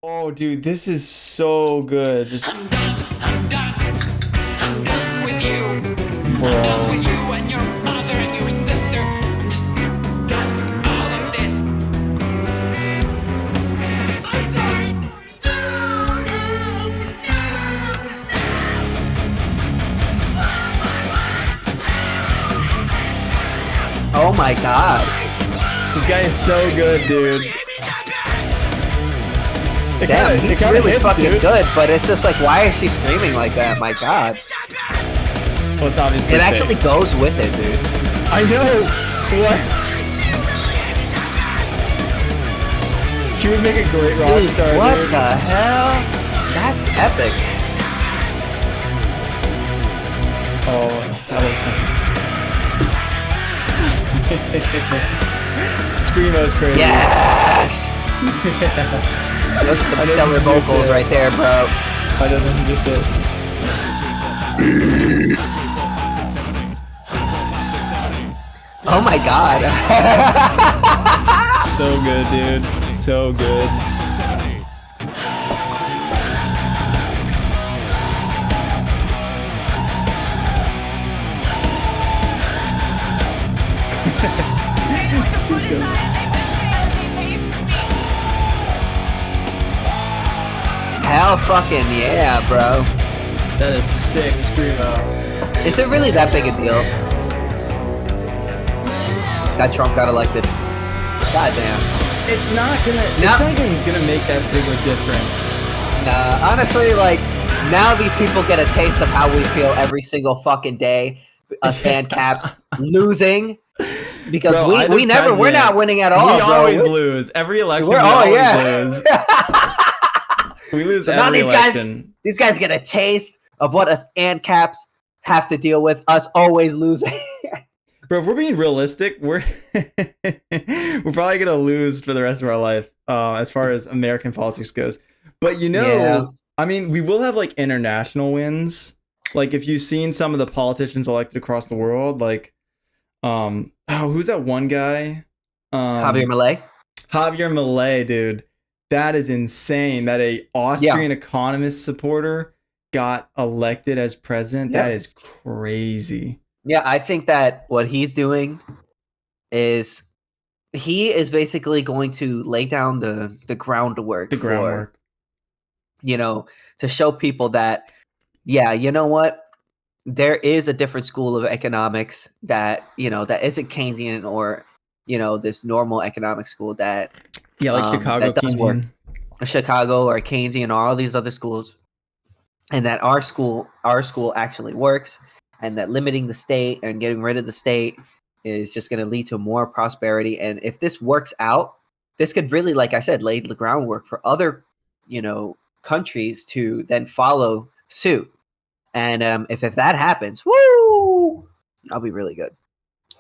Oh, dude, this is so good. Just, I'm done with you. I'm done with bro. you and your mother and your sister. I'm just done all of this. I'm sorry. Oh my god. This guy is so good, dude. Damn, he's really hits, fucking dude. good, but it's just like, why is she screaming like that? My god. Well, it's obviously It fake. actually goes with it, dude. I know. What? She would make a great rock Dude, star, what dude. the hell? That's epic. Oh, that was Screamo's crazy. Yes! Those are some I know stellar this is your vocals bit. right there, bro. I know this is just it. Oh my god. So good, dude. So good. Hell fucking yeah, bro. That is sick, Screamo. Is it really that big a deal? That Trump got elected. Goddamn. It's not gonna make that big of a difference. Nah, honestly, like, now these people get a taste of how we feel every single fucking day. Us ANCAPs losing. Because Bro, we're either not president- winning at all, We bro. always lose. Every election, we Oh always yeah. lose. We lose So every now election. these guys get a taste of what us ANCAPs have to deal with. Us always losing. Bro, if we're being realistic, we're we're probably gonna lose for the rest of our life, as far as American politics goes. But Yeah. I mean, we will have like international wins. Like if you've seen some of the politicians elected across the world, like, who's that one guy? Javier Milei. Javier Milei, dude. That is insane. That a Austrian economist supporter got elected as president. Yep. That is crazy. Yeah, I think that what he's doing is he is basically going to lay down the groundwork The groundwork. for, to show people that, yeah, you know what? There is a different school of economics that isn't Keynesian or, this normal economic school that Yeah, like Chicago that does work. Keynesian. Chicago or Keynesian or all these other schools, and that our school actually works, and that limiting the state and getting rid of the state is just going to lead to more prosperity. And if this works out, this could really, like I said, lay the groundwork for other, countries to then follow suit. And if that happens, woo, I'll be really good.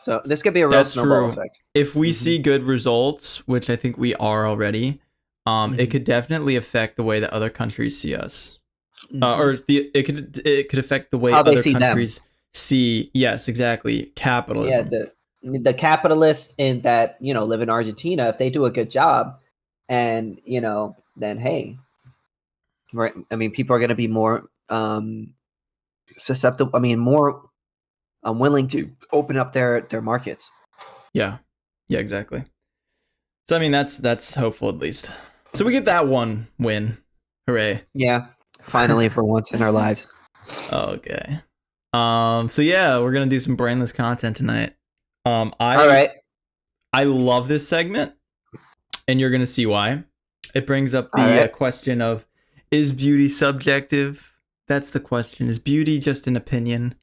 So this could be a real That's snowball true. effect. If we Mhm. see good results, which I think we are already, it could definitely affect the way that other countries see us. It could affect the way How they other see them. countries see. Yes, exactly. Capitalism. Yeah, the capitalists in that live in Argentina, if they do a good job, and then hey, right? I mean, people are going to be more susceptible. I mean, more willing to open up their markets. Yeah, exactly. So I mean, that's hopeful at least. So we get that one win. Hooray! Yeah, finally for once in our lives. Okay. So yeah, we're gonna do some brainless content tonight. All right. I love this segment, and you're gonna see why. It brings up the All right. question of, is beauty subjective? That's the question. Is beauty just an opinion?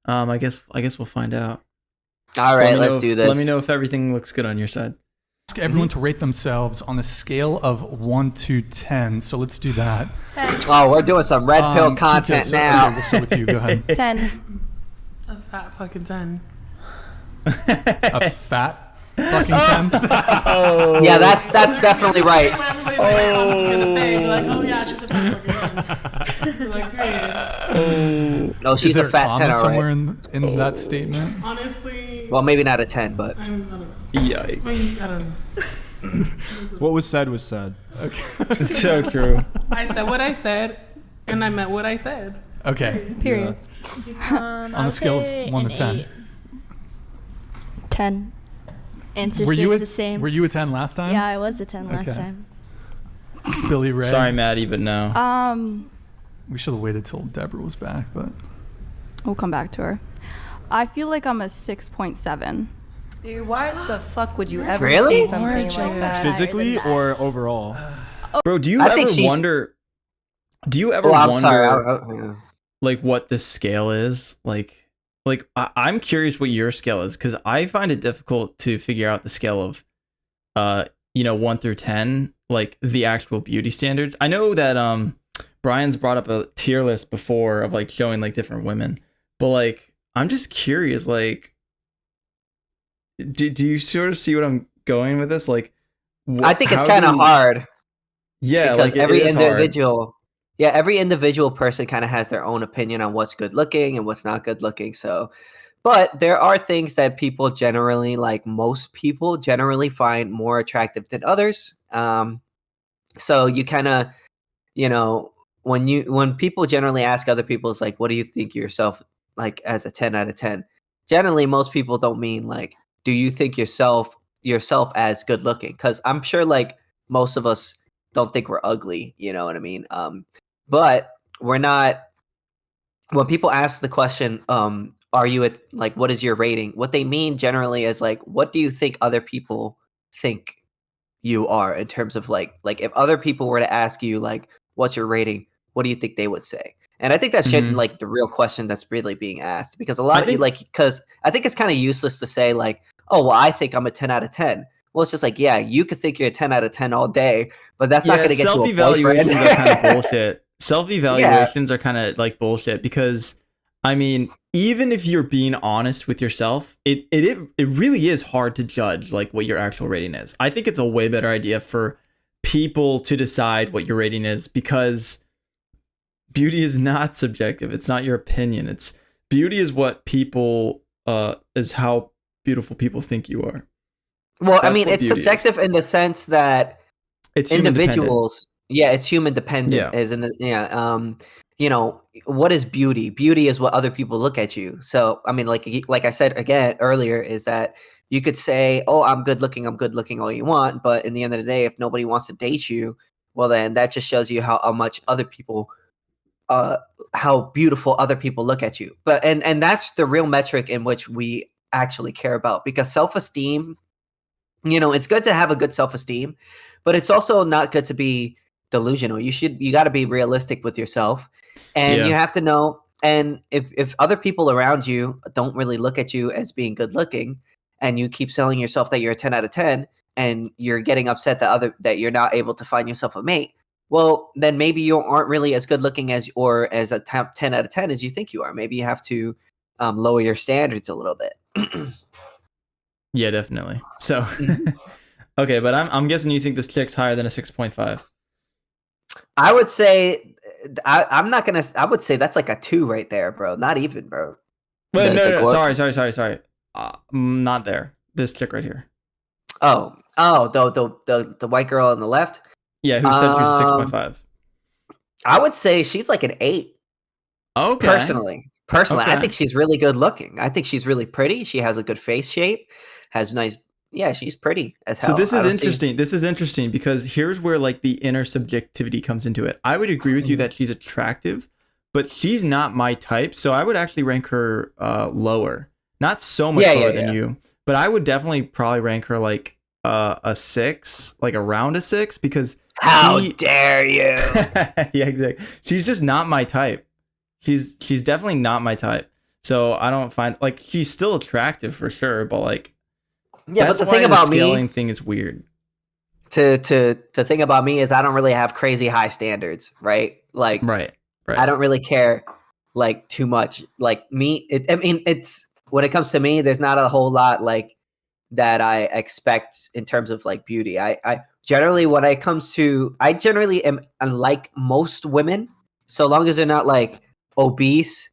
I guess we'll find out. All So right, let me let's know- do this. Let me know if everything looks good on your side. Ask everyone to rate themselves on a scale of 1 to 10. So let's do that. 10. Oh, we're doing some red pill Kika, content so- now. okay, we'll start with you. Go ahead. 10. A fat fucking 10. A fat fucking 10. Yeah, that's definitely right. When everybody's like, I'm gonna say, be like, oh yeah, she's a fat fucking 10. Be like, period. Oh, Is she's there a fat 10, all somewhere right. in that statement? Honestly, Well, maybe not a 10, but I don't know. Yikes. I don't know. What was said was said. It's so true. I said what I said, and I meant what I said. Okay. Period. On a scale of 1 to 10. 10. Answer Were stays you the same. Were you a 10 last time? Yeah, I was a 10 last Okay. time. Billy Ray. Sorry, Maddie, but no. We should have waited till Deborah was back, but We'll come back to her. I feel like I'm a 6.7. Dude, why the fuck would you ever Really? say something like that? Physically or overall? Bro, do you I think ever she's- wonder? Do you ever Well, I'm wonder, sorry. Yeah. like, what the scale is? I'm curious what your scale is, because I find it difficult to figure out the scale of, 1 through 10, like the actual beauty standards. I know that Brian's brought up a tier list before of like showing like different women, but like I'm just curious, like, do you sort of see what I'm going with this? Like, I think it's how kind of do- hard Yeah, because like every it is hard. individual, every individual person kind of has their own opinion on what's good looking and what's not good looking. So, but there are things that people generally, like most people, generally find more attractive than others. So you kind of, when people generally ask other people, it's like, what do you think yourself like as a 10 out of 10? Generally, most people don't mean like, do you think yourself as good looking? Because I'm sure like most of us don't think we're ugly, you know what I mean? But we're not. When people ask the question, are you at like what is your rating? What they mean generally is like, what do you think other people think you are in terms of like if other people were to ask you like what's your rating, what do you think they would say? And I think that's Mhm. like the real question that's really being asked, because a lot I of you think- because I think it's kind of useless to say like, oh well, I think I'm a 10 out of 10. Well, it's just like, yeah, you could think you're a 10 out of 10 all day, but that's not going to get you a self-evaluations boyfriend. are kind of bullshit. Self-evaluations are kind of like bullshit, because I mean, even if you're being honest with yourself, it really is hard to judge like what your actual rating is. I think it's a way better idea for people to decide what your rating is, because beauty is not subjective. It's not your opinion. It's beauty is what people is how beautiful people think you are. Well, I That's mean, what it's beauty is. subjective in the sense that It's human dependent. individuals, it's human dependent. Yeah. What is beauty? Beauty is what other people look at you. So, I mean, like I said again earlier, is that you could say, "Oh, I'm good looking all you want," but in the end of the day, if nobody wants to date you, well, then that just shows you how much other people, how beautiful other people look at you. But and that's the real metric in which we actually care about, because self-esteem, it's good to have a good self-esteem, but it's also not good to be delusional. You got to be realistic with yourself, and Yeah. you have to know. And if other people around you don't really look at you as being good looking, and you keep selling yourself that you're a 10 out of 10, and you're getting upset that you're not able to find yourself a mate, well, then maybe you aren't really as good looking as a 10 out of 10 as you think you are. Maybe you have to lower your standards a little bit. Yeah, definitely. So, okay, but I'm guessing you think this chick's higher than a 6.5. I would say I'm not gonna. I would say that's like a 2 right there, bro. Not even, bro. Wait, The- no, the no, glor- sorry. Not there. This chick right here. Oh, the white girl on the left. Yeah, who said she was 6.5? I would say she's like an 8. Okay. Personally, I Okay. think she's really good looking. I think she's really pretty. She has a good face shape. Has nice. Yeah, she's pretty as hell. So this I is don't see- interesting. This is interesting because here's where like the inner subjectivity comes into it. I would agree with you that she's attractive, but she's not my type. So I would actually rank her lower. Not so much Yeah, lower yeah, than you, but I would definitely probably rank her like a 6, like around a 6, because How she- dare you? yeah, exactly. She's just not my type. She's definitely not my type. So I don't find like she's still attractive for sure, but like Yeah, but that's the why thing the about scaling me, thing is weird. the thing about me is I don't really have crazy high standards, right? Like, Right. I don't really care like too much. Like me, I mean, it's when it comes to me, there's not a whole lot like that I expect in terms of like beauty. I generally, when it comes to, I generally am like most women, so long as they're not like obese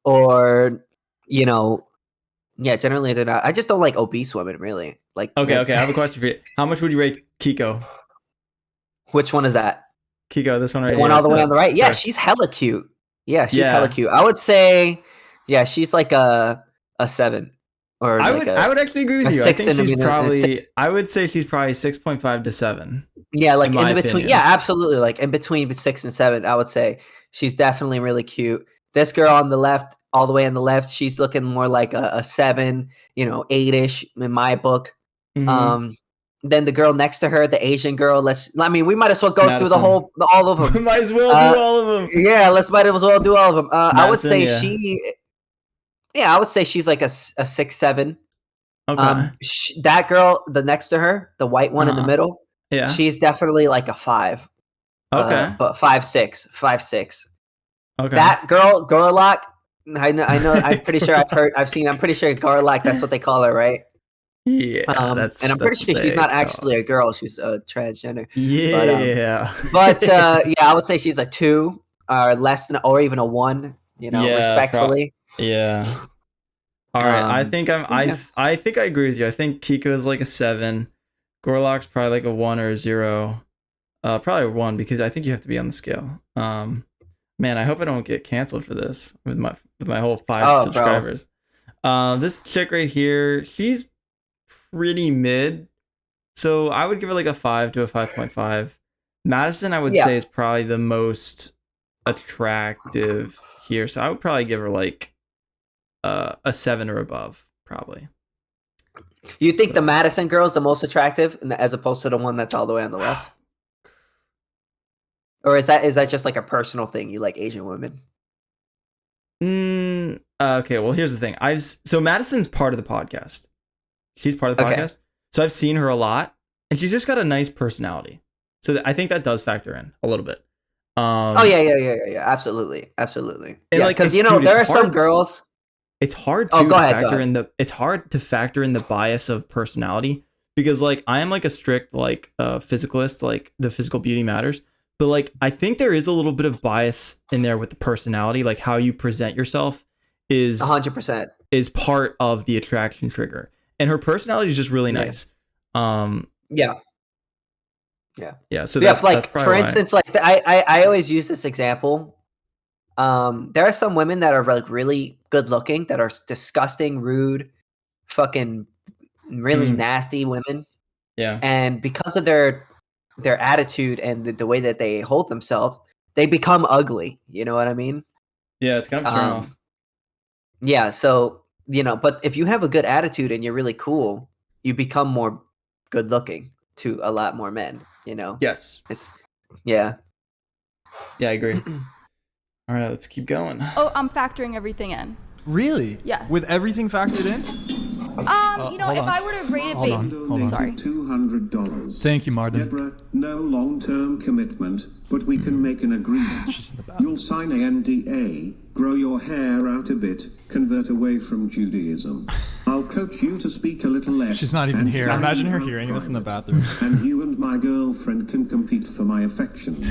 or, yeah, generally they're not. I just don't like obese women, really. Like Okay, like- okay. I have a question for you. How much would you rate Kiko? Which one is that? Kiko, this one right The here. one all the way on the right. Yeah, Sure. she's hella cute. Yeah, she's Yeah. hella cute. I would say, yeah, she's like a 7 or I like would a, I would actually agree with a you. I 6 think she's and a probably 6. I would say she's probably 6.5 to 7. Yeah, like in my in between. opinion. Yeah, absolutely. Like in between 6 and 7, I would say she's definitely really cute. This girl on the left, all the way on the left, she's looking more like a 7, 8-ish in my book. Mhm. Then the girl next to her, the Asian girl. We might as well go through Madison. all of them. Might as well do all of them. Yeah, might as well do all of them. I would Madison, say yeah. I would say she's like a 6, 7. Okay. That girl, the next to her, the white one in the Uh-huh. middle, Yeah. she's definitely like a 5. Okay. But 5, 6, 5, 6. Okay. That girl, Gorlock. I know. I'm pretty sure I'm pretty sure Garlock. That's what they call her, right? Yeah. And I'm that's pretty sure what she's they not call actually a girl. She's a transgender. Yeah. But yeah, I would say she's a 2 or less than, or even a 1. Yeah, respectfully. Yeah. All right. I think yeah. I think I agree with you. I think Kiko is like a 7. Gorlock's probably like a 1 or a 0. Probably a 1 because I think you have to be on the scale. Man, I hope I don't get canceled for this with my whole 5 Oh, bro. subscribers. This chick right here, she's pretty mid. So I would give her like a 5 to a 5.5. Madison, I would Yeah. say, is probably the most attractive here. So I would probably give her like a 7 or above, probably. You think the Madison girl is the most attractive, as opposed to the one that's all the way on the left? Or is that just like a personal thing? You like Asian women? Okay, well, here's the thing. So Madison's part of the podcast. She's part of the Okay. podcast. So I've seen her a lot, and she's just got a nice personality. So I think that does factor in a little bit. Oh yeah, absolutely. And, Yeah, like, because dude, there are it's some hard. girls. It's hard Oh, to go ahead, go factor ahead. in it's hard to factor in the bias of personality because like I am like a strict like physicalist, like the physical beauty matters. But like I think there is a little bit of bias in there with the personality, like how you present yourself is 100%. is part of the attraction trigger. And her personality is just really Yeah. nice. Yeah. Yeah, so Yeah, that's like probably for why. instance, like I always use this example. There are some women that are like really good looking that are disgusting, rude, fucking really Mm. nasty women, Yeah. and because of their attitude and the way that they hold themselves, they become ugly. You know what I mean? Yeah, it's kind of a turn off. Yeah. So but if you have a good attitude and you're really cool, you become more good looking to a lot more men. Yes. It's yeah. Yeah, I agree. All right, let's keep going. Oh, I'm factoring everything in. Really? Yes. With everything factored in? If hold I on. were to rate it Hold on. Hold on. Sorry. $200. Thank you, Martin. Deborah, no long-term commitment, but we can make an agreement. She's in the bathroom. You'll sign a NDA, grow your hair out a bit, convert away from Judaism. I'll coach you to speak a little less. She's not even and here. fly Imagine you her out hearing this in the private. bathroom. And you and my girlfriend can compete for my affections.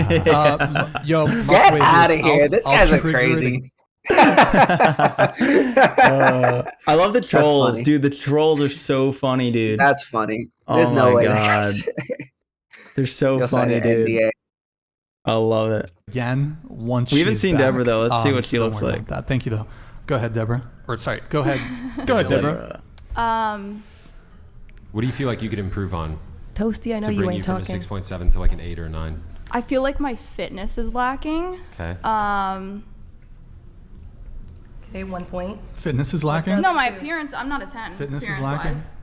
Get out of here! This guy's a crazy. I love the trolls, funny. dude. The trolls are so funny, dude. That's funny. Oh There's no my way. God. They're so You'll sign funny, an dude. NDA. I love it. Again, once We haven't she's seen back. Deborah, though. Let's see what so she don't looks worry like. about that. Thank you, though. Go ahead, Deborah. Or sorry, go ahead. Go ahead, Deborah. What do you feel like you could improve on Toasty, I know to you bring ain't you from talking. a 6.7 to like an 8 or a 9? I feel like my fitness is lacking. Okay. Okay, 1 point. Fitness is lacking? No, my appearance. I'm not a 10. Fitness is appearance-wise.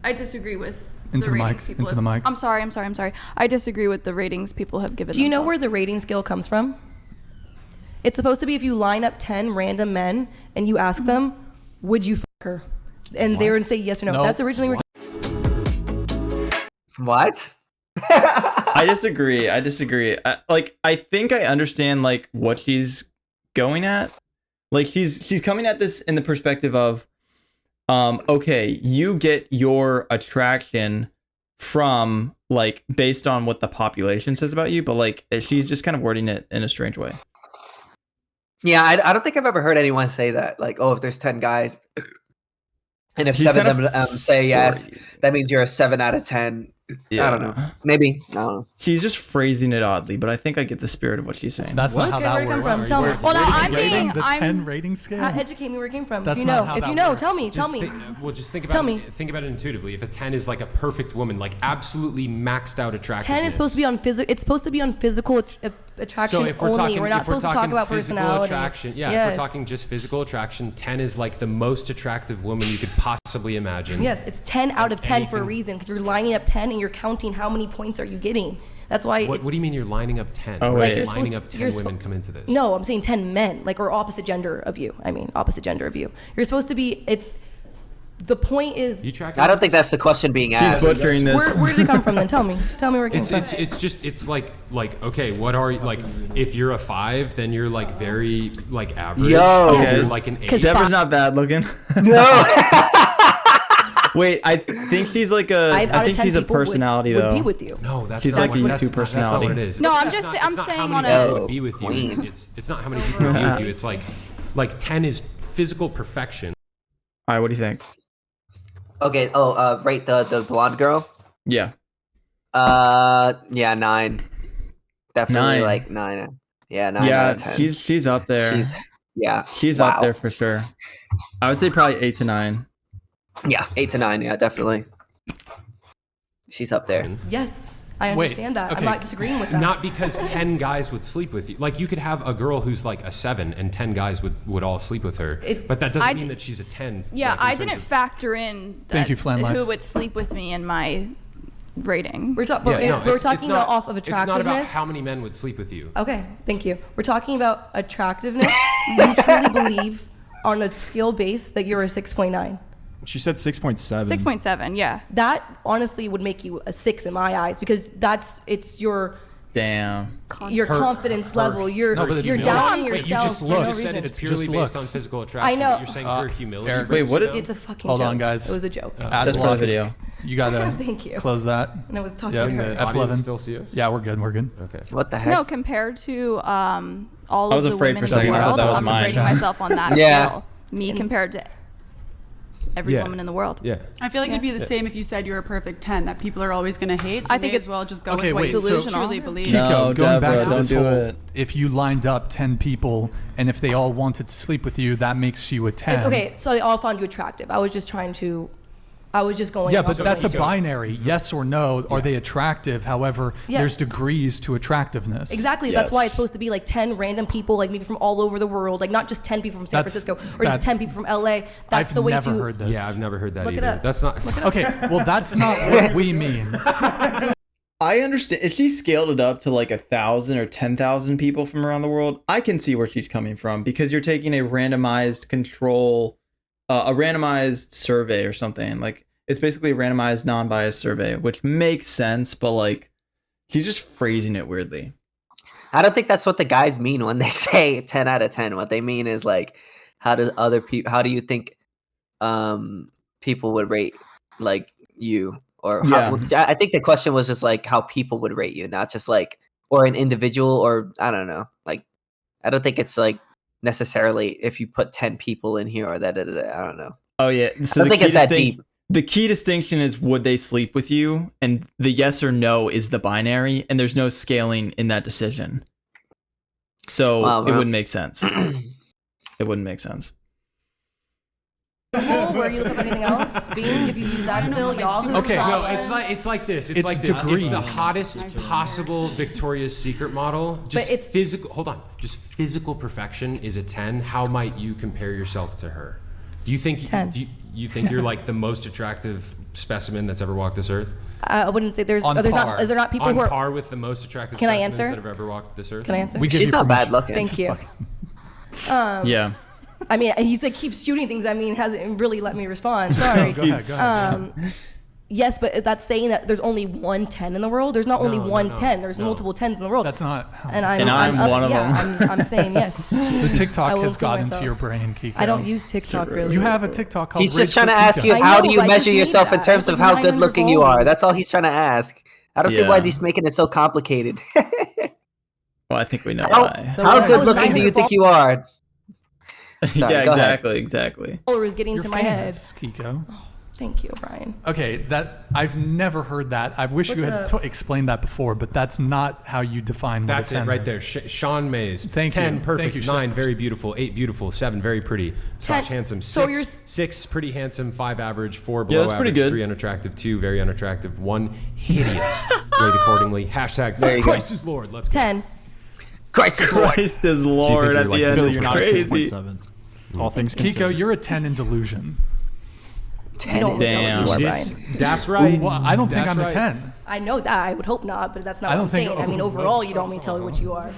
I disagree with Into the the ratings mic, people into have- the mic. I'm sorry. I disagree with the ratings people have given. Do you know where themselves. the rating scale comes from? It's supposed to be if you line up 10 random men and you ask them, would you fuck her? And they would say yes or no. No. That's originally where What? I disagree. I think I understand like what she's going at. Like she's coming at this in the perspective of, okay, you get your attraction from like based on what the population says about you, but like she's just kind of wording it in a strange way. Yeah, I don't think I've ever heard anyone say that. Like, oh, if there's 10 guys, And if She's 7 of kinda them say yes, free. that means you're a 7 out of 10. I don't know. Maybe. I don't know. She's just phrasing it oddly, but I think I get the spirit of what she's saying. That's not how Okay, that where'd it come works. from? Tell me. Well, no, Where I'm did you being. get the I'm 10 rating scale. Educate me where it came from. That's if you not know, how if that you know, works. tell me. Just Tell me. well, just think Tell about me. it. Think about it intuitively. If a 10 is like a perfect woman, like absolutely maxed out attractiveness. 10 is supposed to be on physical. It's supposed to be on physical attraction So if we're only. talking, We're not if we're supposed to talk talking about physical personality. attraction, yeah. Yes. If we're talking just physical attraction, 10 is like the most attractive woman you could possibly imagine. Yes, it's 10 out of 10 for a anything- reason because you're lining up 10 and you're counting how many points are you getting. That's why. What it's, do you mean you're lining up 10? Oh, Like wait. you're Like lining you're up supposed- 10 you're women come into this. No, I'm saying 10 men, like, or opposite gender of you. I mean, opposite gender of you. You're supposed to be. It's the point is. You track I don't think that's the question being She's asked. butchering this. Where did it come from then? Tell me. Tell me where it came from. It's like okay, what are you like? If you're a 5, then you're like very like average. Yo. If Okay. you're like an 8. Deborah's not bad looking. No. Wait, I think she's like a. Out I of think 10 she's a people would- personality would though. be with you. No, that's She's not like what, the that's, YouTube that's not what it personality. is. No, I'm That's just- not- I'm it's not saying how on many a- people would be with you. It's not how many people would be with you. It's like 10 is physical perfection. All right, what do you think? Okay. Oh, rate the blonde girl. Yeah, Yeah, 9. Definitely 9. like 9. Yeah, 9 out yeah, of 10. she's up there. She's Up wow. there for sure. I would say probably 8 to 9. Yeah, 8 to 9. Yeah, definitely. She's up there. Yes, I Wait, understand that. okay. I'm not disagreeing with that. Not because 10 guys would sleep with you. Like you could have a girl who's like a 7 and 10 guys would all sleep with her. But that doesn't I mean d- that she's a 10. Yeah, like, in I terms didn't of- factor in Thank that you, Flan who Life. would sleep with me in my rating. We're, Yeah, no, we're it's- talking it's about not- off of It's attractiveness. not about how many men would sleep with you. Okay, thank you. We're talking about attractiveness. You truly believe on a skill base that you're a 6.9. She said 6.7. 6.7, yeah. That honestly would make you a 6 in my eyes because it's your Damn. confidence level. You're No, but it's you're not. doubting Wait, you yourself just for look. no You just said reason. it's purely just based looks. on physical attraction. I know. But you're saying her humility. Eric- Wait, what brings you is- down? It's a fucking Hold joke. on, guys. It was a joke. That's for the video. You gotta Thank you. close that. And I was talking Yeah, to Can her. the audience F11. still see us? Yeah, we're good. We're good. Okay. What the heck? No, compared to all I of was the afraid women for a in the second. I thought world, that was I'm mine. rating myself on that Yeah. scale. Me compared to every Yeah. woman in the world. Yeah. I feel like it'd be the same if you said you're a perfect 10, that people are always going to hate. So I think may it's- as well just go Okay, with what wait, you so- Delusional. truly believe. Kiko, No, going back Deborah, to don't this do whole, it. if you lined up 10 people and if they all wanted to sleep with you, that makes you a 10. Okay, so they all found you attractive. I was just going. Yeah, off but of that's a it. binary. Yes or no. Are they attractive? However, Yes. there's degrees to attractiveness. Exactly. That's why it's Yes. supposed to be like 10 random people, like maybe from all over the world, like not just 10 people from San That's- Francisco or just that- 10 people from LA. That's I've the way never to. heard this. Yeah, I've never heard that Look it either. up. That's not. Okay, well, that's not what we mean. I understand if she scaled it up to like 1,000 or 10,000 people from around the world. I can see where she's coming from because you're taking a randomized control, a randomized survey or something. Like it's basically a randomized, non-biased survey, which makes sense. But like, she's just phrasing it weirdly. I don't think that's what the guys mean when they say 10 out of 10. What they mean is like, how do you think people would rate like you? Or I think the question was just like how people would rate you, not just like, or an individual, or I don't know. Like, I don't think it's like necessarily if you put 10 people in here or that. I don't know. Oh yeah. So I don't think it's that deep. The key distinction is would they sleep with you, and the yes or no is the binary, and there's no scaling in that decision. So Wow, it bro. wouldn't make sense. It wouldn't make sense. Google, where you look up anything else? Bing, if you use that still, Yahoo. Okay, No, Options. it's like this. It's It's like this. If degrees. the hottest possible Victoria's Secret model, just it's- physical. Hold on, just physical perfection is a 10. How might you compare yourself to her? Do you think 10. do you think you're like the most attractive specimen that's ever walked this earth? I wouldn't say there's. On There's par. not. Is there not people On who are? par with the most attractive Can I specimens answer? that have ever walked this earth? Can I answer? We give She's you not bad permission. looking. Thank you. Yeah. I mean, he's like keeps shooting things. I mean, hasn't really let me respond. Sorry. Go ahead. Yes, but that's saying that there's only one 10 in the world. There's not only No, one no, 10. There's no. multiple 10s in the world. That's not how and And I'm up- one of yeah, them. I'm saying yes. the I TikTok will has kill gotten myself. to your brain, Kiko. I don't use TikTok really. You have a TikTok called He's just Rage trying to with ask Kiko. you I how know, do you I just measure need yourself in that. terms It's of like how good 900 looking you are. followers. That's all he's trying to ask. I don't see why Yeah. he's making it so complicated. Well, I think we know how why. how That good was looking do you 900 think you are? Sorry, yeah, go ahead. exactly. Or is getting You're to my famous, Kiko. Thank you, Brian. Okay, that I've never heard that. I wish Look you it had up. explained that before, but that's not how you define what That's a 10 it right is. there. Sean Mays. Thank 10, you. perfect. Thank you, 9, Sean. very beautiful. 8, beautiful. 7, very pretty. Slash 10 handsome. so 6, you're 6, pretty handsome. 5, average. 4, Yeah, below that's pretty average. good. 3, unattractive. 2, very unattractive. 1, hideous. Rate accordingly. Hashtag There you Christ go. is Lord. Let's go. 10. Christ is Lord. Christ is you Lord think at you're, like, the end. physically You're not a Crazy. 6.7. All things Kiko, considered. you're a 10 in delusion. 10 don't is- tell Damn. you are, This- Brian. that's right. Well, I don't think That's I'm right. a 10. I know that. I would hope not, but that's not I what don't I'm think- saying. I mean, overall, you don't mean tell me what you are.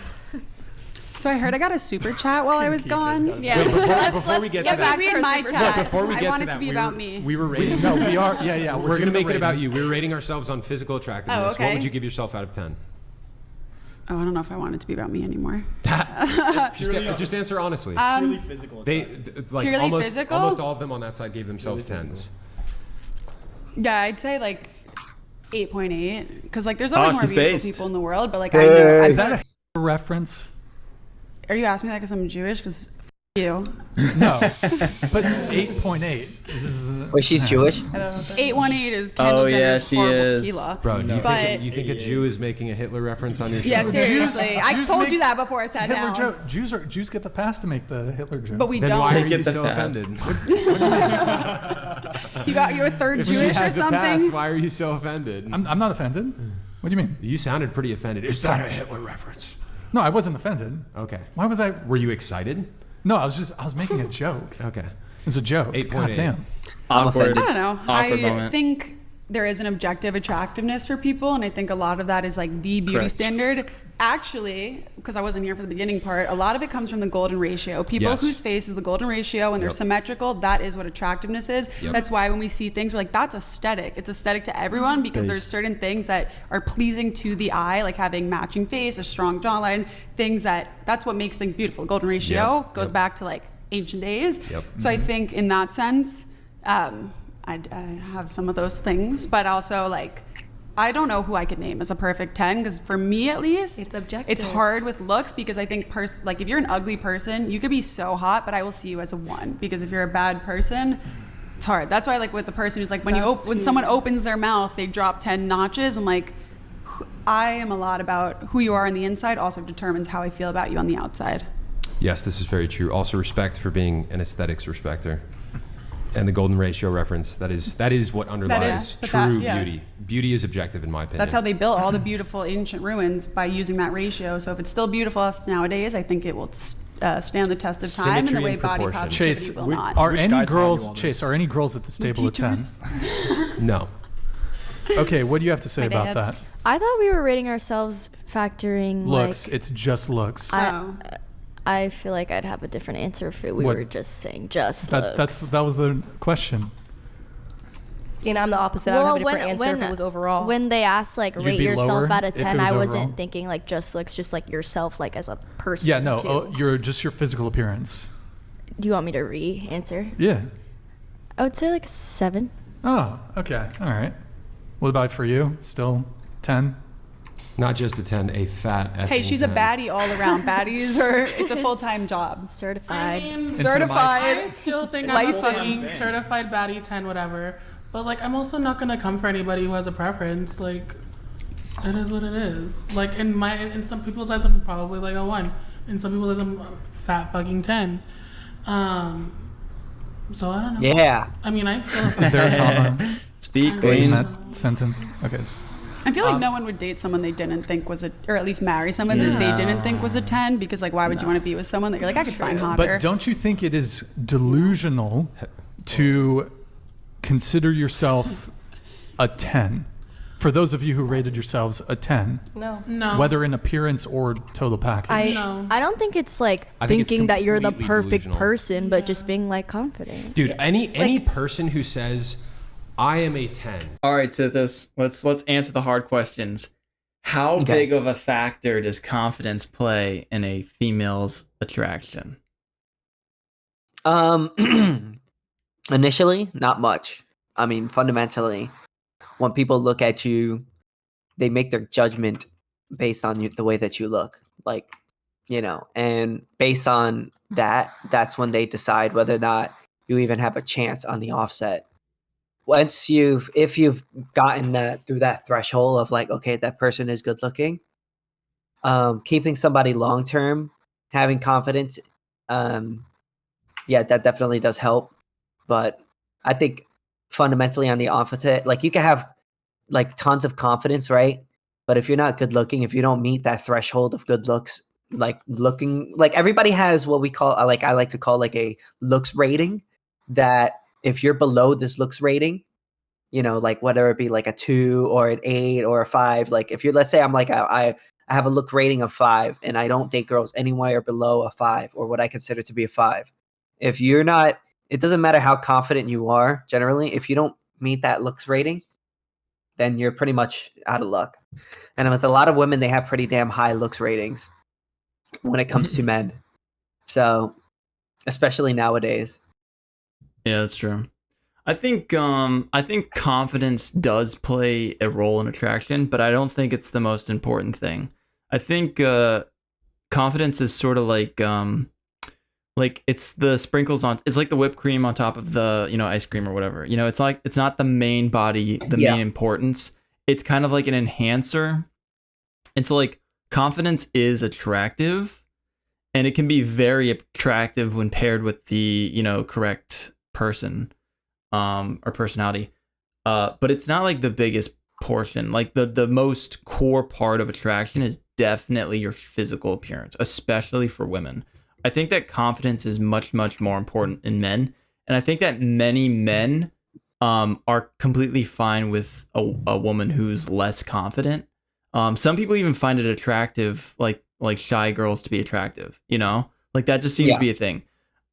So I heard I got a super chat while I was gone. Yeah. Before we get to Get that, back to my chat. before we I get want to it that, to be we about were, me. We were rating. No, we are. Yeah. We're doing gonna make the it about rating. you. We were rating ourselves on physical attractiveness. Oh, What okay. would you give yourself out of 10? Oh, I don't know if I want it to be about me anymore. Just answer honestly. Purely physical. They attractiveness. like Purely almost physical? almost all of them on that side gave themselves tens. Yeah, I'd say like 8.8 because like there's always Oh, more she's beautiful based. people in the world, but like I know. Is that a reference? Are you asking me that because I'm Jewish? Because you. No. But 8.8. Wait, she's Jewish? 818 is Kendall Oh, yeah, Jenner's she horrible is. tequila. Bro, do you But- think a Jew is making a Hitler reference on your show? Yeah, seriously. I Jews told make you that before I sat Hitler down. joke. Jews get the pass to make the Hitler joke. But we Then don't. why are Get you the so fast. offended? You got your third If she Jewish or has a pass, something? why are you so offended? I'm not offended. What do you mean? You sounded pretty offended. Is that a Hitler reference? No, I wasn't offended. Okay. Why was I? Were you excited? No, I was making a joke. Okay. It's a joke. 8.8. God damn. Awkward. I don't know. Awkward I moment. think there is an objective attractiveness for people, and I think a lot of that is like the beauty Correct. standard. Actually, because I wasn't here for the beginning part, a lot of it comes from the golden ratio. People Yes. whose face is the golden ratio and they're Yep. symmetrical, that is what attractiveness is. Yep. That's why when we see things, we're like, that's aesthetic. It's aesthetic to everyone because there's certain things that are pleasing to the eye, like having matching face, a strong jawline, things that's what makes things beautiful. Golden ratio Yep. goes Yep. back to like ancient days. Yep. So I think in that sense, I have some of those things, but also like I don't know who I could name as a perfect 10 because for me at least, It's objective. It's hard with looks because I think like if you're an ugly person, you could be so hot, but I will see you as a 1 because if you're a bad person, it's hard. That's why like with the person who's like when someone opens their mouth, they drop 10 notches and like I am a lot about who you are on the inside also determines how I feel about you on the outside. Yes, this is very true. Also, respect for being an aesthetics respecter. And the golden ratio reference, that is what underlies but true that- yeah. beauty. Beauty is objective in my opinion. That's how they built all the beautiful ancient ruins by using that ratio. So if it's still beautiful nowadays, I think it will stand the test of time Symmetry in the way and body proportion. positivity Chase, will not. are Which any guy taught you all girls? this? Chase, are any girls at this table a 10? teachers. No. Okay, what do you have to say My about dad. that? I thought we were rating ourselves factoring Looks. like. It's just looks. Oh. I feel like I'd have a different answer if we What? were just saying just That looks. was the question. See, and I'm the opposite. I would have a different answer if it was overall. When they asked like You'd rate be yourself lower out of if it 10, was I wasn't overall? thinking like just looks, just like yourself like as a person. Yeah, no. too. You're just your physical appearance. Do you want me to re-answer? Yeah. I would say like 7. Oh, okay. All right. What about for you? Still 10? Not just a 10, a fat Hey, effing she's a 10. baddie all around. Baddies are, it's a full-time job. Certified. I mean, Certified. certified. I still think I'm a Licensed. fucking certified baddie 10, whatever. But like, I'm also not gonna come for anybody who has a preference. Like, it is what it is. Like in some people's eyes, I'm probably like a 1. In some people's eyes, I'm a fat fucking 10. So I don't know. Yeah. I mean, I feel. Is there a comma Speak, in queen. that sentence? Okay. Just, I feel like no one would date someone they didn't think was or at least marry someone that they didn't think was a 10 because like why would you want to be with someone that you're like I could find hotter? but don't you think it is delusional to consider yourself a 10? For those of you who rated yourselves a 10, no. No. whether in appearance or total package. No. I don't think it's like I think it's thinking that you're the completely perfect delusional. person, but just being like confident. Dude, any person who says I am a 10. All right, so let's answer the hard questions. How Okay. big of a factor does confidence play in a female's attraction? Initially, not much. I mean, fundamentally, when people look at you, they make their judgment based on the way that you look. Like, and based on that, that's when they decide whether or not you even have a chance on the offset. If you've gotten that through that threshold of like, okay, that person is good looking, keeping somebody long term, having confidence, yeah, that definitely does help. But I think fundamentally on the opposite, like you can have like tons of confidence, right? But if you're not good looking, if you don't meet that threshold of good looks, like looking like everybody has what we call like I like to call like a looks rating, that if you're below this looks rating, like whether it be like a 2 or an 8 or a 5, like if you're, let's say I'm like I have a look rating of 5 and I don't date girls anywhere below a 5 or what I consider to be a 5. If you're not, it doesn't matter how confident you are generally, if you don't meet that looks rating, then you're pretty much out of luck. And with a lot of women, they have pretty damn high looks ratings when it comes to men. So, especially nowadays. Yeah, that's true. I think confidence does play a role in attraction, but I don't think it's the most important thing. I think confidence is sort of like it's the sprinkles on, it's like the whipped cream on top of the ice cream or whatever. It's like, it's not the main body, main importance. It's kind of like an enhancer. And so like confidence is attractive, and it can be very attractive when paired with the correct person or personality, but it's not like the biggest portion. Like the most core part of attraction is definitely your physical appearance, especially for women. I think that confidence is much, much more important in men. And I think that many men are completely fine with a woman who's less confident. Some people even find it attractive, like shy girls to be attractive, like that just seems to be a thing.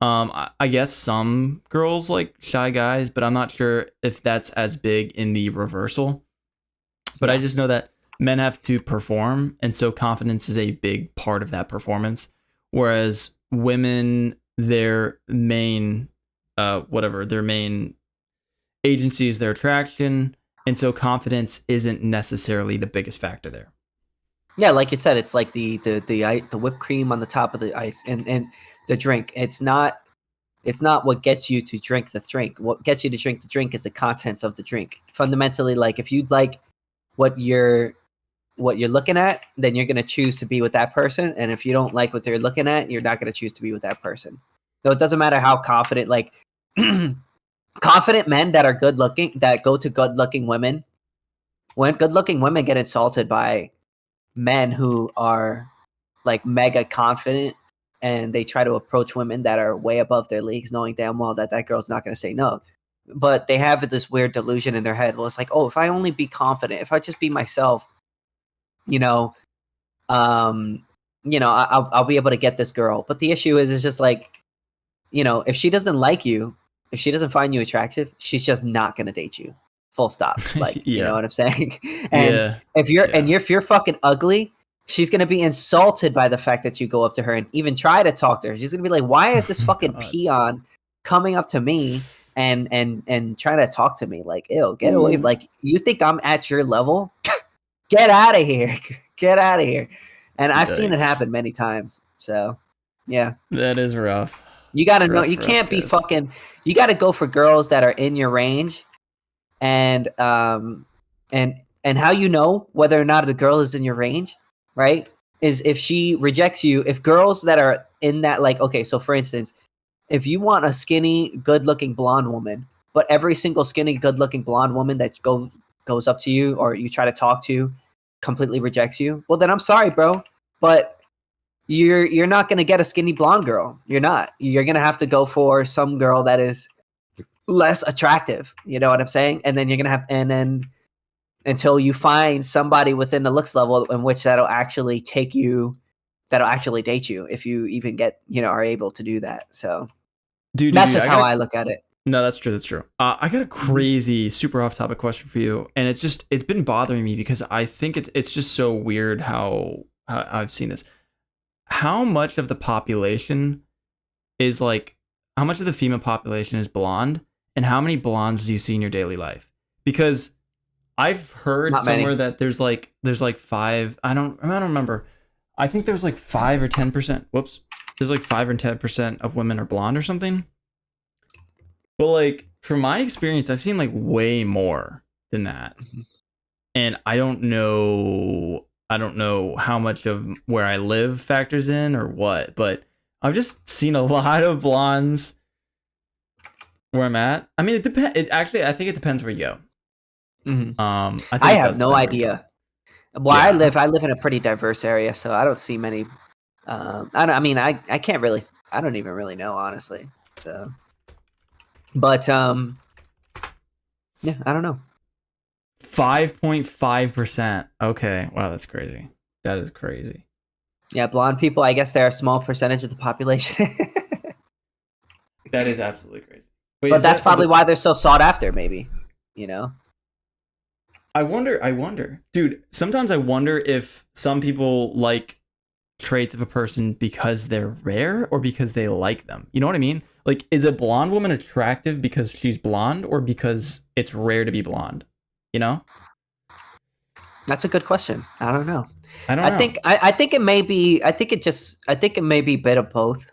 I guess some girls like shy guys, but I'm not sure if that's as big in the reversal. But I just know that men have to perform, and so confidence is a big part of that performance. Whereas women, their main agency is their attraction, and so confidence isn't necessarily the biggest factor there. Yeah, like you said, it's like the whipped cream on the top of the ice and the drink. It's not what gets you to drink the drink. What gets you to drink the drink is the contents of the drink. Fundamentally, like if you like what you're looking at, then you're going to choose to be with that person. And if you don't like what they're looking at, you're not going to choose to be with that person. So it doesn't matter how confident, like confident men that are good looking, that go to good looking women, when good looking women get insulted by men who are like mega confident, and they try to approach women that are way above their leagues, knowing damn well that girl's not going to say no. But they have this weird delusion in their head. Well, it's like, oh, if I only be confident, if I just be myself, I'll be able to get this girl. But the issue is just like, if she doesn't like you, if she doesn't find you attractive, she's just not gonna date you. Full stop. Like, you know what I'm saying? And if you're fucking ugly, she's gonna be insulted by the fact that you go up to her and even try to talk to her. She's gonna be like, why is this fucking peon coming up to me and trying to talk to me? Like, ew, get away. Like, you think I'm at your level? Get out of here. Get out of here. And I've seen it happen many times. So, yeah. That is rough. You got to know, you can't be fucking, you got to go for girls that are in your range. And how you know whether or not the girl is in your range, right? Is if she rejects you. If girls that are in that, like, okay, so for instance, if you want a skinny, good-looking blonde woman, but every single skinny, good-looking blonde woman that goes up to you or you try to talk to completely rejects you, well then I'm sorry, bro, but you're not gonna get a skinny blonde girl. You're not. You're gonna have to go for some girl that is less attractive. You know what I'm saying? And then you're gonna have, and then until you find somebody within the looks level in which that'll actually date you, if you even get, are able to do that. So that's just how I look at it. No, that's true. That's true. I got a crazy, super off-topic question for you, and it's been bothering me because I think it's just so weird how I've seen this. How much of the population is like, how much of the female population is blonde, and how many blondes do you see in your daily life? Because I've heard somewhere that there's like 5. I don't remember. I think there's like 5 or 10%. Whoops. There's like 5 or 10% of women are blonde or something. But like from my experience, I've seen like way more than that. And I don't know how much of where I live factors in or what, but I've just seen a lot of blondes where I'm at. I mean, it depends. I think it depends where you go. I have no idea. Well, I live in a pretty diverse area, so I don't see many. I can't really. I don't even really know, honestly. So, but yeah, I don't know. 5.5%. Okay, wow, that's crazy. That is crazy. Yeah, blonde people. I guess they're a small percentage of the population. That is absolutely crazy. Wait, but that's probably why they're so sought after. Maybe, you know. I wonder, dude. Sometimes I wonder if some people like traits of a person because they're rare or because they like them. You know what I mean? Like, is a blonde woman attractive because she's blonde or because it's rare to be blonde? You know? That's a good question. I don't know. I think it may be. I think it may be a bit of both.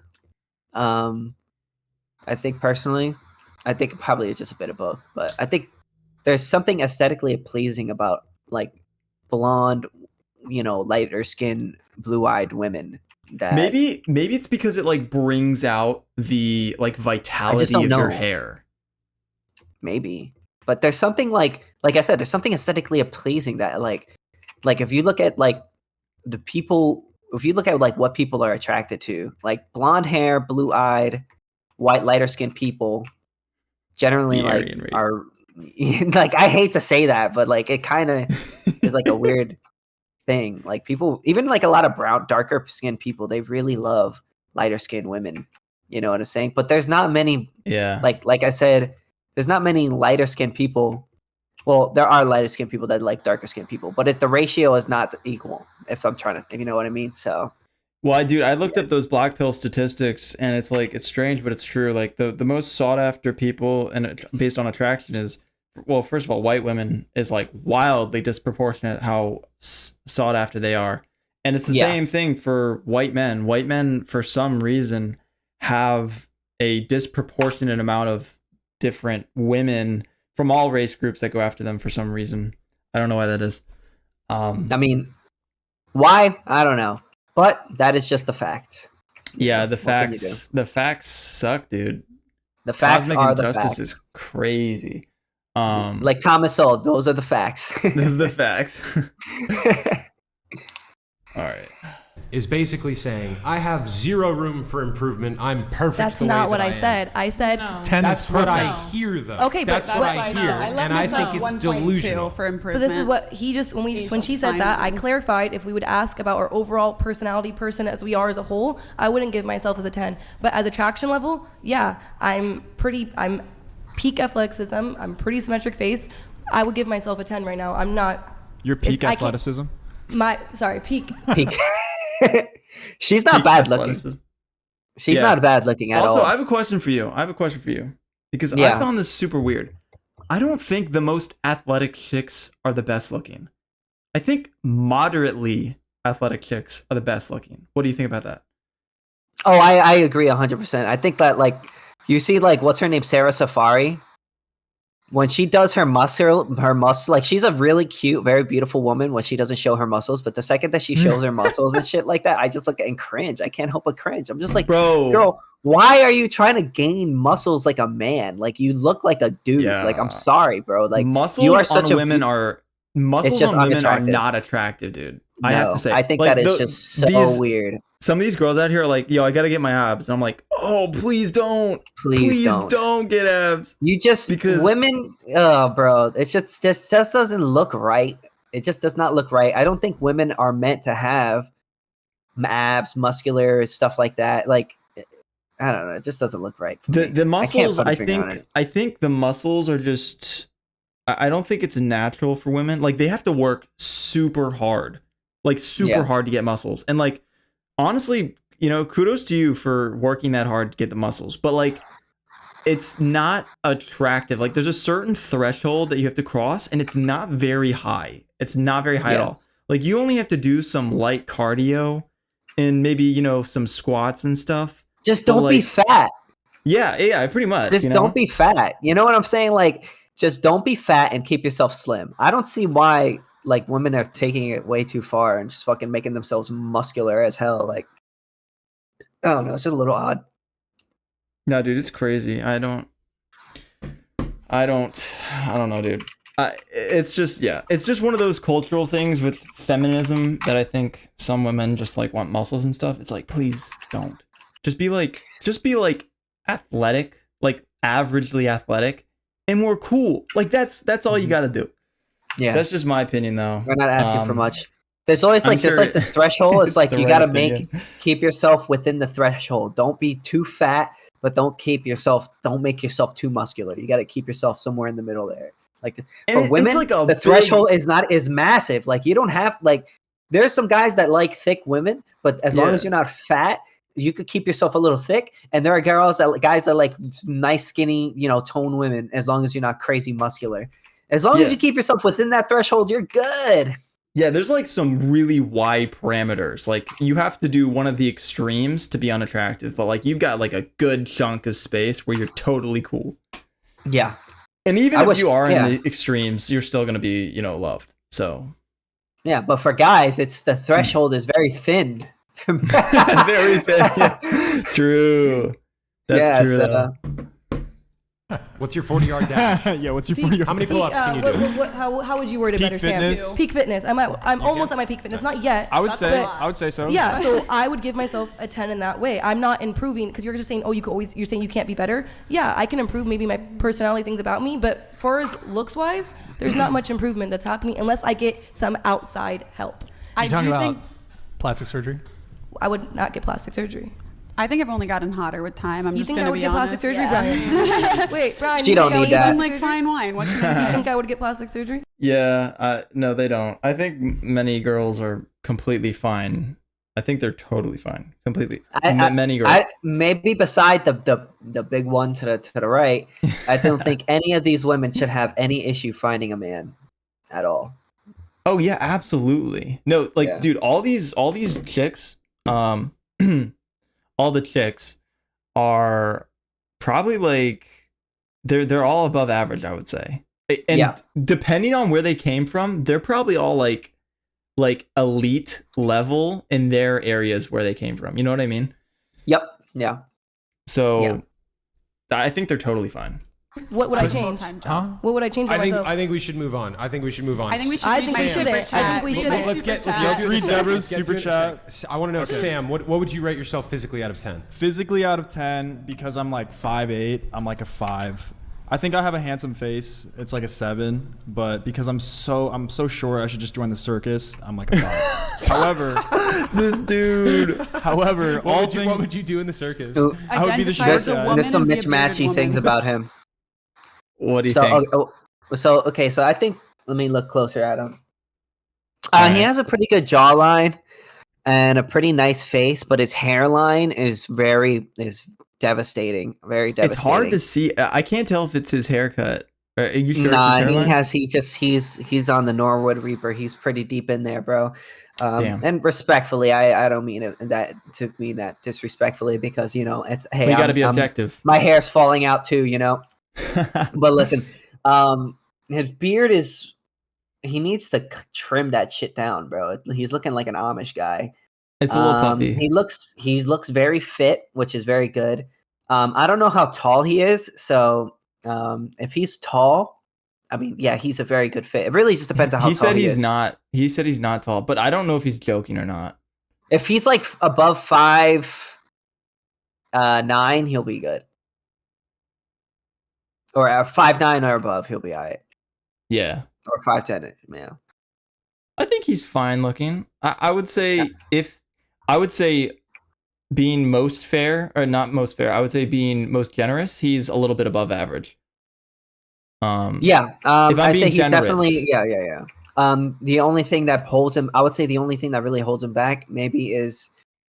I think personally, I think it probably is just a bit of both. But I think there's something aesthetically pleasing about like blonde, lighter skin, blue-eyed women. That maybe it's because it like brings out the like vitality of your hair. Maybe, but there's something like I said, there's something aesthetically pleasing that like if you look at like the people, if you look at like what people are attracted to, like blonde hair, blue-eyed, lighter skinned people, generally like are like, I hate to say that, but like it kind of is like a weird thing. Like people, even like a lot of darker skinned people, they really love lighter skinned women. You know what I'm saying? But there's not many. Yeah. Like I said, there's not many lighter skinned people. Well, there are lighter skinned people that like darker skinned people, but if the ratio is not equal, if you know what I mean. So. Well, I looked up those black pill statistics, and it's like, it's strange, but it's true. Like the most sought after people and based on attraction is, well, first of all, white women is like wildly disproportionate how sought after they are. And it's the same thing for white men. White men, for some reason, have a disproportionate amount of different women from all race groups that go after them for some reason. I don't know why that is. I mean, why? I don't know. But that is just the fact. Yeah, the facts suck, dude. The facts Cosmic are the injustice facts. is crazy. Like Thomas Sowell, those are the facts. This is the facts. All right. Is basically saying, I have zero room for improvement. I'm perfect. That's the way not what that I said. I said 10 that's is what I perfect. hear, though. Okay, but that's what I hear, and I think it's delusional. for But improvement. this is what he just when she said that, I clarified if we would ask about our overall personality person as we are as a whole, I wouldn't give myself as a 10. But as attraction level, yeah, I'm peak athleticism, I'm pretty symmetric face. I would give myself a 10 right now. I'm not. Your peak athleticism? Peak. Peak. She's not bad looking. She's not bad looking at all. Also, I have a question for you. Because I found this super weird. I don't think the most athletic chicks are the best looking. I think moderately athletic chicks are the best looking. What do you think about that? Oh, I agree 100%. I think that like you see like what's her name, Sarah Safari. When she does her muscle, like she's a really cute, very beautiful woman when she doesn't show her muscles. But the second that she shows her muscles and shit like that, I just look and cringe. I can't help but cringe. I'm just like, bro, girl, why are you trying to gain muscles like a man? Like you look like a dude. Yeah. Like I'm sorry, bro. Like muscles you are such on women are not attractive, dude. I have to say, I think like, that is just so weird. Some of these girls out here are like, yo, I gotta get my abs. And I'm like, oh, please don't. Please don't get abs. Because women, oh, bro, it's just doesn't look right. It just does not look right. I don't think women are meant to have abs, muscular, stuff like that. Like, I don't know. It just doesn't look right. The muscles, I think the muscles are just, I don't think it's natural for women. Like, they have to work super hard. Like, super hard to get muscles. And, like, honestly, kudos to you for working that hard to get the muscles. But, like, it's not attractive. Like, there's a certain threshold that you have to cross, and it's not very high. It's not very high at all. Like, you only have to do some light cardio in maybe, you know, some squats and stuff. Just But, don't be like, fat. Yeah, pretty much. Just you know? don't be fat. You know what I'm saying? Like, just don't be fat and keep yourself slim. I don't see why like women are taking it way too far and just fucking making themselves muscular as hell. Like, I don't know. It's just a little odd. No, dude, it's crazy. I don't know, dude. It's just one of those cultural things with feminism that I think some women just like want muscles and stuff. It's like, please don't. Just be like athletic, like averagely athletic, and more cool. Like that's all you got to do. Yeah, that's just my opinion, though. We're not asking for much. There's always like I'm sure this threshold. It's like the you right gotta opinion. keep yourself within the threshold. Don't be too fat, but don't make yourself too muscular. You gotta keep yourself somewhere in the middle there. Like And for it's women, like a the big- threshold is not as massive. Like you don't have like there's some guys that like thick women, but as long Yeah. as you're not fat, you could keep yourself a little thick. And there are guys that like nice, skinny, you know, toned women, as long as you're not crazy muscular. As long as Yeah. you keep yourself within that threshold, you're good. Yeah, there's like some really wide parameters. Like you have to do one of the extremes to be unattractive, but like you've got like a good chunk of space where you're totally cool. Yeah. And even I if wish- you are yeah. in the extremes, you're still gonna be, you know, loved. So Yeah, but for guys, it's the threshold is very thin. very thin. Yeah. True. That's Yeah, true. so- though. What's your 40-yard dash? Yeah, what's your 40 How many pull-ups can you do? How would you word it Peak better, fitness? Sam? Peak fitness. I'm almost at my peak fitness. Not yet. I would but- say so. Yeah, so I would give myself a 10 in that way. I'm not improving because you're just saying, oh, you're saying you can't be better. Yeah, I can improve maybe my personality, things about me, but far as looks wise, there's not much improvement that's happening unless I get some outside help. I You do talking about think plastic surgery? I would not get plastic surgery. I think I've only gotten hotter with time. I'm You just think gonna I would be get honest. plastic surgery, Brian? Wait, Brian, She you don't think I would need get that. I'm plastic like surgery? fine wine. What can Do I you say? think I would get plastic surgery? Yeah, no, they don't. I think many girls are completely fine. I think they're totally fine, completely. Many girls. Maybe beside the big one to the right, I don't think any of these women should have any issue finding a man at all. Oh yeah, absolutely. No, like, Yeah. dude, all these chicks, all the chicks are probably like they're all above average, I would say. And Yeah. depending on where they came from, they're probably all like elite level in their areas where they came from. You know what I mean? Yep. Yeah. So Yeah. I think they're totally fine. What would I That's a change? full-time job. What would I change about myself? I think we should move on. I think we should move on. I think we should. I do think we my shouldn't. super I think we chat. shouldn't. Let's get Super let's chat. read to it in a Deborah's second. super Let's get to it in a chat. second. I want to know, Sam, what would you rate yourself physically out of 10? Physically out of 10, because I'm like 5'8", I'm like a 5. I think I have a handsome face. It's like a 7, but because I'm so short, I should just join the circus. I'm like a 5. This dude. However, What would you do in the circus? Ooh, I would be the Identify short as a guy. woman There's some and be a bearded mismatchy woman. things about him. What do you So, think? okay, so I think let me look closer at him. He Alright. has a pretty good jawline and a pretty nice face, but his hairline is devastating. Very devastating. It's hard to see. I can't tell if it's his haircut. Are you sure Nah, it's his hairline? he's on the Norwood Reaper. He's pretty deep in there, bro. Damn. And respectfully, I don't mean it that to mean that disrespectfully, because you know it's hey, We got to be I'm- objective. my hair's falling out too, you know. But listen, his beard he needs to trim that shit down, bro. He's looking like an Amish guy. It's a little puffy. He looks very fit, which is very good. I don't know how tall he is, so if he's tall, I mean, yeah, he's a very good fit. It really just depends on how He tall said he he's is. not. He said he's not tall, but I don't know if he's joking or not. If he's like above 5'9", he'll be good. Or 5'9" or above, he'll be alright. Yeah, Or 5'10", yeah. I think he's fine looking. I would say being most fair, or not most fair, I would say being most generous, he's a little bit above average. Yeah, if I'm I'd say being he's generous. definitely yeah. The only thing that holds him, I would say, the only thing that really holds him back maybe is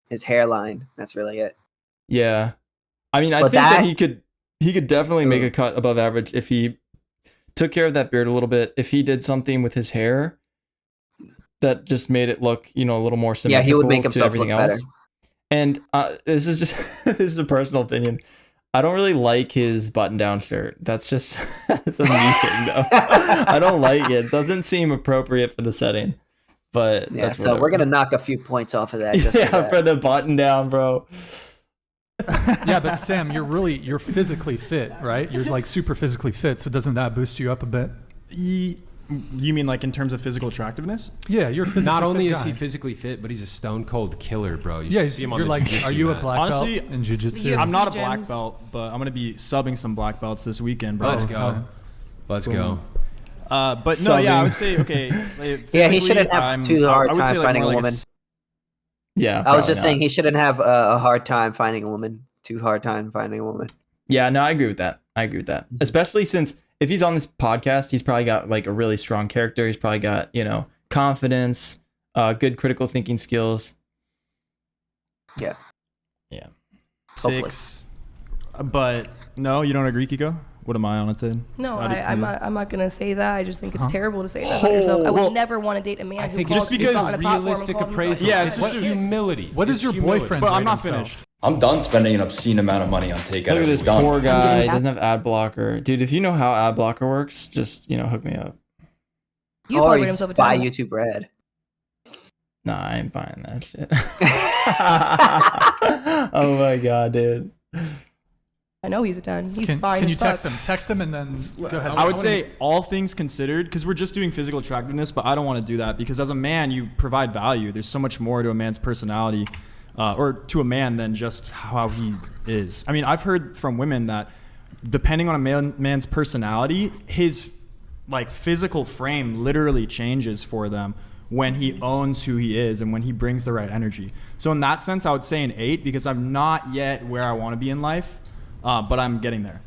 his hairline. That's really it. Yeah, I mean, I But think that that- he could definitely make a cut above average if he took care of that beard a little bit. If he did something with his hair, that just made it look, you know, a little more Yeah, symmetrical he would make to himself everything look else. better. And this is just this is a personal opinion. I don't really like his button-down shirt. That's just that's a me thing, though. I don't like it. It doesn't seem appropriate for the setting. But Yeah, that's so we're whatever. gonna knock a few points off of that. Just Yeah, for that. for the button-down, bro. Yeah, but Sam, you're physically fit, right? You're like super physically fit. So doesn't that boost you up a bit? You mean like in terms of physical attractiveness? Yeah, you're a physically Not only fit is guy. he physically fit, but he's a stone cold killer, bro. You Yeah, should see him on you're the like, jiu-jitsu are you a mat. black Honestly, belt in jiu-jitsu? UFC I'm not a gyms. black belt, but I'm gonna be subbing some black belts this weekend, bro. Let's go. Let's go. But no, yeah, I would say okay. Yeah, he shouldn't have I'm- too hard I would say, time like, finding more a like woman. Yeah, I was probably just saying not. he shouldn't have a hard time finding a woman. Too hard time finding a woman. Yeah, no, I agree with that. Especially since if he's on this podcast, he's probably got like a really strong character. He's probably got, you know, confidence, good critical thinking skills. Yeah. Yeah. Hopefully. 6. But no, you don't agree, Kiko? What am I on a 10? No, How do you I'm feel? not gonna say that. I just think it's Huh? terrible to say that about yourself. I would well, never want to date a man I who think calls just because on a platform and realistic called himself appraisal. Yeah, a it's man. what just humility. What does It's your humility. boyfriend But I'm rate not himself? finished. I'm done spending an obscene amount of money on takeout. Look at this Done. poor guy. He Yeah. doesn't have ad blocker. Dude, if you know how ad blocker works, just, you know, hook me up. You Or probably you rate himself a just buy 10. YouTube Red. Nah, I ain't buying that shit. Oh my god, dude. I know he's a 10. He's Can fine you as fuck. text him? Text him and then go ahead. I would say all things considered, because we're just doing physical attractiveness, but I don't want to do that because as a man, you provide value. There's so much more to a man's personality, or to a man than just how he is. I mean, I've heard from women that depending on a man's personality, his like physical frame literally changes for them when he owns who he is and when he brings the right energy. So in that sense, I would say an 8 because I'm not yet where I want to be in life. But I'm getting there.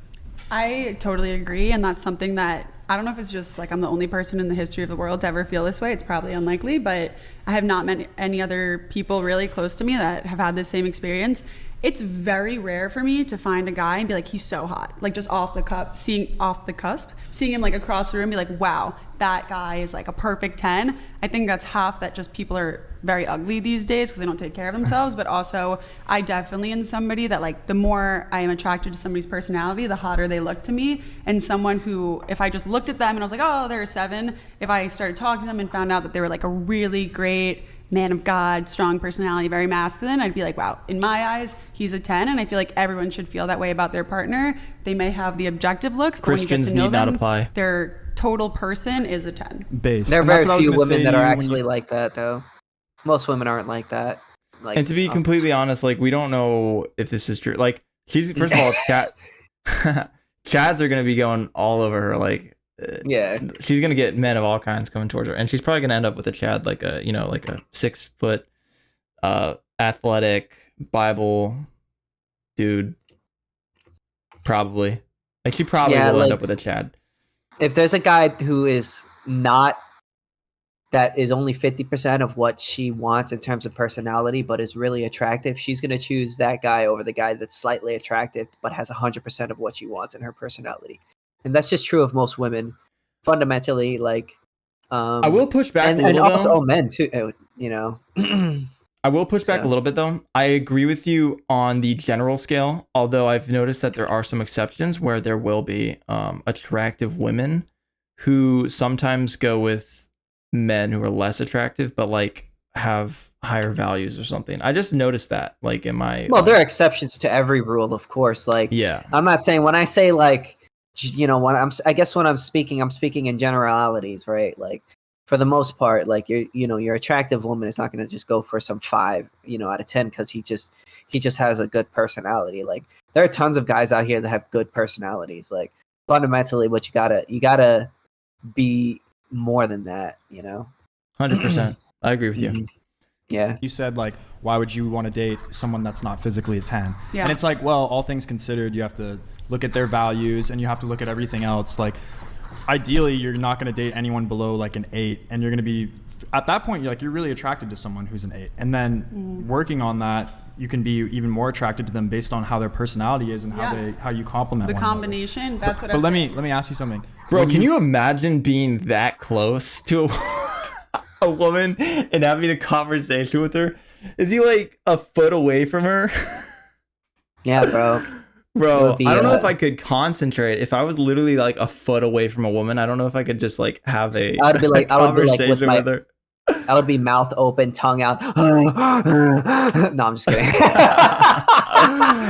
I totally agree, and that's something that I don't know if it's just like I'm the only person in the history of the world to ever feel this way. It's probably unlikely, but I have not met any other people really close to me that have had the same experience. It's very rare for me to find a guy and be like, he's so hot, like just off the cusp, seeing him like across the room, be like, wow, that guy is like a perfect 10. I think that's half that just people are very ugly these days because they don't take care of themselves, but also I definitely am somebody that like the more I am attracted to somebody's personality, the hotter they look to me. And someone who, if I just looked at them and I was like, oh, they're a 7, if I started talking to them and found out that they were like a really great man of God, strong personality, very masculine, I'd be like, wow, in my eyes, he's a 10. And I feel like everyone should feel that way about their partner. They may have the objective looks, but when you get Christians to know need not them, apply. their total person is a 10. Base. There are And that's very what I was few gonna women say that to are you when actually you- like that, though. Most women aren't like that. Like, And to be completely honest, like we don't know if this is true. Like she's first of all, Chads are gonna be going all over her. Like yeah, she's gonna get men of all kinds coming towards her, and she's probably gonna end up with a Chad like a, you know, like a 6 foot, athletic Bible dude. Probably, like she probably Yeah, will end like- up with a Chad. if there's a guy who is not, that is only 50% of what she wants in terms of personality, but is really attractive, she's going to choose that guy over the guy that's slightly attractive, but has 100% of what she wants in her personality. And that's just true of most women. Fundamentally, like, I will push back and, a little and also though. men too, you know. I will push back So- a little bit though. I agree with you on the general scale, although I've noticed that there are some exceptions where there will be attractive women who sometimes go with men who are less attractive but like have higher values or something. I just noticed that like in my Well, there are exceptions to every rule, of course. Like, yeah. I'm not saying, when I say like, you know, I guess when I'm speaking in generalities, right? Like, for the most part, like your attractive woman is not going to just go for some 5, you know, out of 10 because he just has a good personality. Like, there are tons of guys out here that have good personalities. Like, fundamentally, what you gotta be more than that, you know. 100%. I agree with you. Mhm. Yeah. You said like, why would you want to date someone that's not physically a 10? Yeah. And it's like, well, all things considered, you have to look at their values and you have to look at everything else. Like, ideally, you're not going to date anyone below like an 8, and you're going to be at that point, you're really attracted to someone who's an 8, and then working on that, you can be even more attracted to them based on how their personality is and how you complement The one another. combination, that's what But I'm let me ask you something, Bro, When can you imagine being that close to a a woman and having a conversation with her? Is he like a foot away from her? Yeah, bro. Bro, I don't know if I could concentrate. If I was literally like a foot away from a woman, I don't know if I could just like have a conversation with her. I would be mouth open, tongue out. No, I'm just kidding.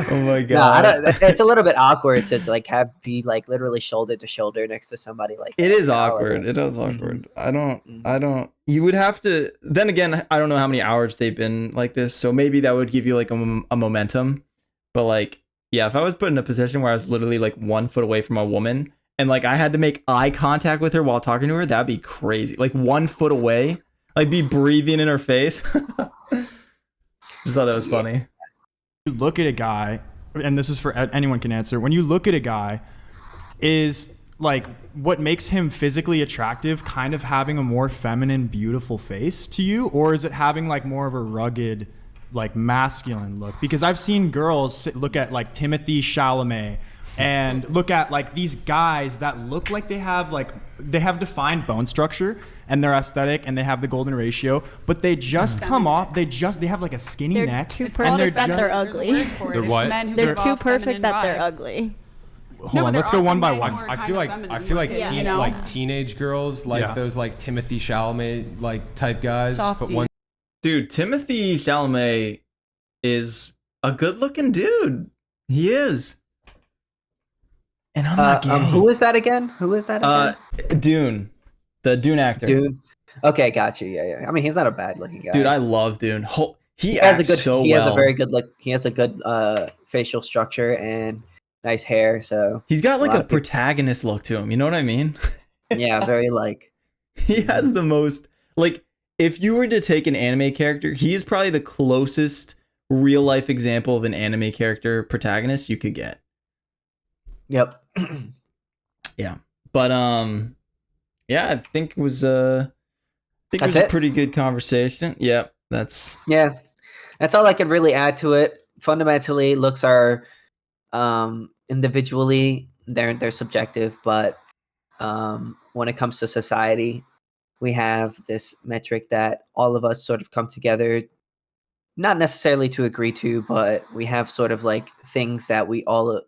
Oh my god. No, it's a little bit awkward to like be like literally shoulder to shoulder next to somebody like it that. is awkward. It is awkward. I don't you would have to then again, I don't know how many hours they've been like this, so maybe that would give you like a momentum. But like, yeah, if I was put in a position where I was literally like 1 foot away from a woman and like I had to make eye contact with her while talking to her, that'd be crazy. Like 1 foot away, like be breathing in her face. Just thought that was funny. You look at a guy, and this is for anyone can answer. When you look at a guy, is like what makes him physically attractive kind of having a more feminine, beautiful face to you, or is it having like more of a rugged, like masculine look? Because I've seen girls look at like Timothée Chalamet and look at like these guys that look like they have defined bone structure and they're aesthetic and they have the golden ratio, but they just come off, they have like a skinny neck. Too perfect that they're ugly. They're what? They're too perfect that they're ugly. Hold on, let's go one by one. I feel like teenage girls like those like Timothée Chalamet like type guys. But one dude, Timothée Chalamet is a good looking dude. He is. And I'm not gay. Who is that again? Dune. The Dune actor. Dune. Okay, got you. Yeah. I mean, he's not a bad looking guy. Dude, I love Dune. He has has a very good look. He has a good facial structure and nice hair. So he's got like a protagonist look to him. You know what I mean? Yeah, very like. He has the most like. If you were to take an anime character, he is probably the closest real life example of an anime character protagonist you could get. Yep. Yeah, but yeah, I think it was a pretty good conversation. Yeah, that's all I could really add to it. Fundamentally, looks are individually they're subjective, but when it comes to society, we have this metric that all of us sort of come together, not necessarily to agree to, but we have sort of like things that we all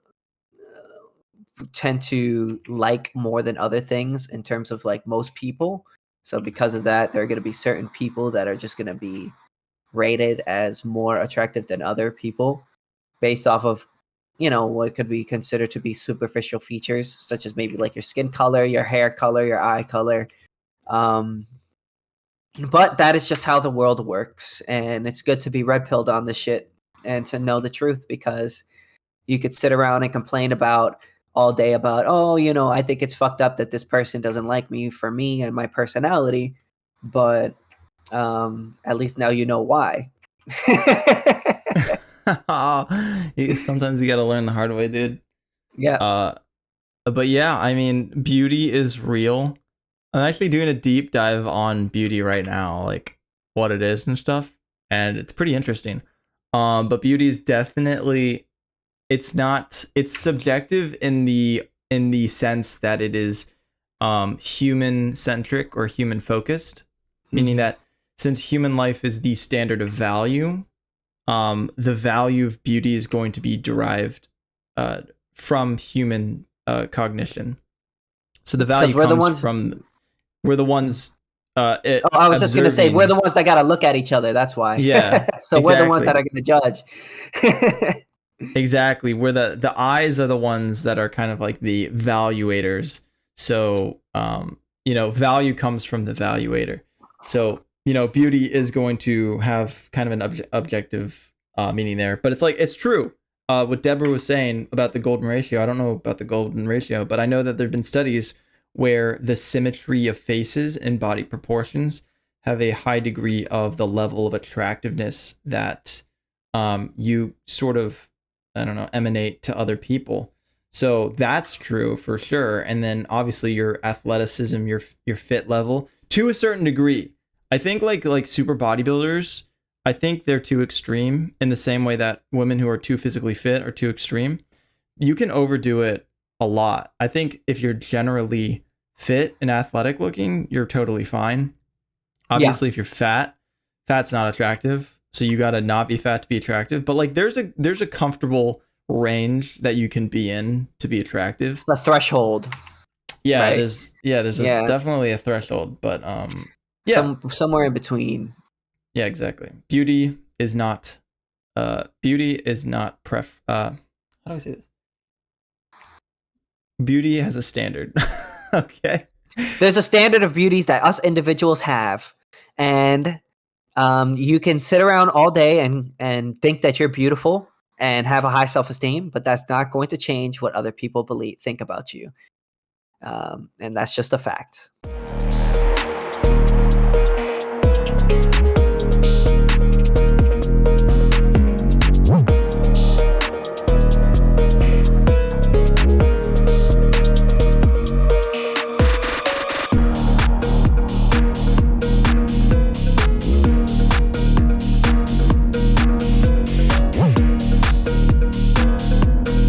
tend to like more than other things in terms of like most people. So because of that, there are going to be certain people that are just going to be rated as more attractive than other people based off of, what could be considered to be superficial features, such as maybe like your skin color, your hair color, your eye color. But that is just how the world works. And it's good to be red pilled on this shit and to know the truth, because you could sit around and complain all day about, I think it's fucked up that this person doesn't like me for me and my personality. But at least now you know why. Sometimes you gotta learn the hard way, dude. Yeah. But yeah, I mean, beauty is real. I'm actually doing a deep dive on beauty right now, like what it is and stuff, and it's pretty interesting. But beauty is definitely, it's subjective in the sense that it is human centric or human focused, meaning that since human life is the standard of value, the value of beauty is going to be derived from human cognition. So the value comes from we're the ones. I was just gonna say we're the ones that gotta look at each other. That's why. Yeah. So we're the ones that are gonna judge. Exactly. Where the eyes are the ones that are kind of like the valuators. So value comes from the valuator. So beauty is going to have kind of an objective meaning there, but it's true. What Deborah was saying about the golden ratio, I don't know about the golden ratio, but I know that there have been studies where the symmetry of faces and body proportions have a high degree of the level of attractiveness that you sort of, emanate to other people. So that's true for sure. And then obviously your athleticism, your fit level to a certain degree. I think like super bodybuilders, I think they're too extreme in the same way that women who are too physically fit are too extreme. You can overdo it a lot. I think if you're generally fit and athletic looking, you're totally fine. Obviously, if you're fat's not attractive. So you gotta not be fat to be attractive. But like, there's a comfortable range that you can be in to be attractive. The threshold. Yeah, right? there's definitely a threshold, but somewhere in between. Yeah, exactly. Beauty is not how do I say this? Beauty has a standard. Okay. There's a standard of beauties that us individuals have, and you can sit around all day and think that you're beautiful and have a high self-esteem, but that's not going to change what other people think about you. And that's just a fact.